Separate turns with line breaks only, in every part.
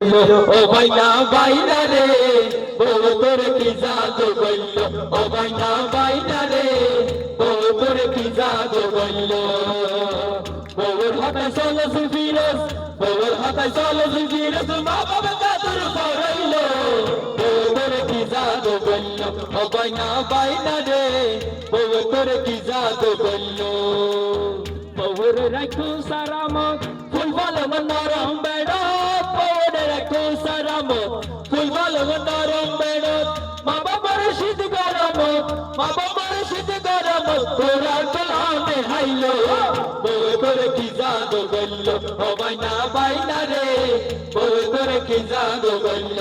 ও বাইনা বাইনা রে বউ তোর কি জাদু গইল ও বাইনা বাইনা রে বউ তোর কি জাদু গইল বউর হাতে চলে ফিরোজ বউর হাতে চলে ফিরোজ মা বাবা কাতর করাইল বউ তোর কি জাদু গইল ও বাইনা বাইনা রে বউ তোর কি জাদু গইল বউর রাখো সারামত ফুল বলে নরম বেড়া বউর রাখো সারামত ফুল বলে নরম বেড়া মা বাবার শীত গরম মা বাবার শীত গরম তোরা গলাতে হাইলো বউ তোর কি জাদু গইল ও বাইনা বাইনা রে বউ তোর কি জাদু গইল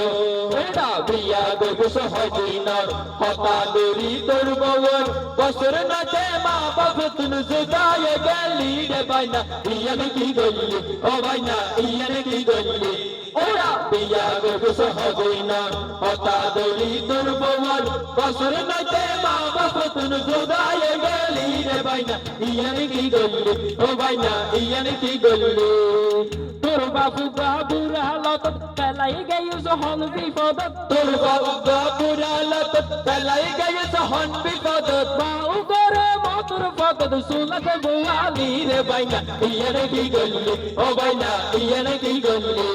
এটা বিয়া গো সহদিনার হতা দরি তোর বউর বছর নাচে মা বাবা তুন জুদায়ে গেলি রে বাইনা ইয়ানে কি গইলি ও বাইনা ইয়ানে কি গইলি ওরা বিয়া গো সহদিনার হতা দরি তোর বউর বছর নাচে মা বাবা তুন জুদায়ে গেলি রে বাইনা ইয়ানে কি গইলি ও বাইনা ইয়ানে কি গইলি তোর বাবু বাবুর হালত পেলাই গেছে হন বিপদত তোর বাবু বাবুর হালত পেলাই গেছে হন বিপদত বাউ করে মতর পদত সুলত বুয়ালি রে বাইনা ইয়ানে কি গল্লি ও বাইনা ইয়ানে কি গল্লি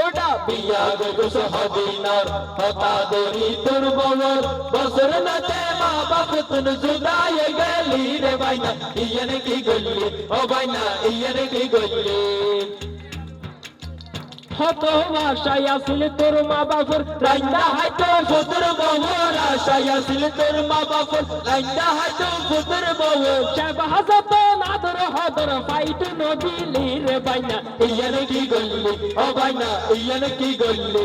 ওটা বিয়া গো সহদিনার হতা দরি তোর বউর বছর নাচে মা বাপ তুন জুদায়ে গেলি রে বাইনা ইয়ানে কি গল্লি ও বাইনা ইয়ানে কি গল্লি হত আশায় আসিল তোর মা বাপর রাইন্দা হাইতো ফুতুর বউর আশায় আসিল তোর মা বাপর রাইন্দা হাইতো ফুতুর বউর শাহবাজত নাদর হদর ফাইট নদিলি রে বাইনা ইয়ানে কি গল্লি ও বাইনা ইয়ানে কি গল্লি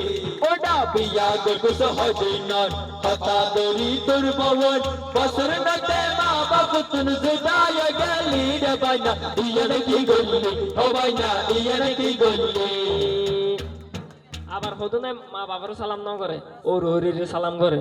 ওটা বিয়া গো সহদিনার হতা দরি তোর বউর বছর নাতে মা বাপ তুন জুদায়ে গেলি রে বাইনা ইয়ানে কি গল্লি ও বাইনা ইয়ানে কি গল্লি আবার হতো না মা বাবার সালাম না করে ও রহরির সালাম করে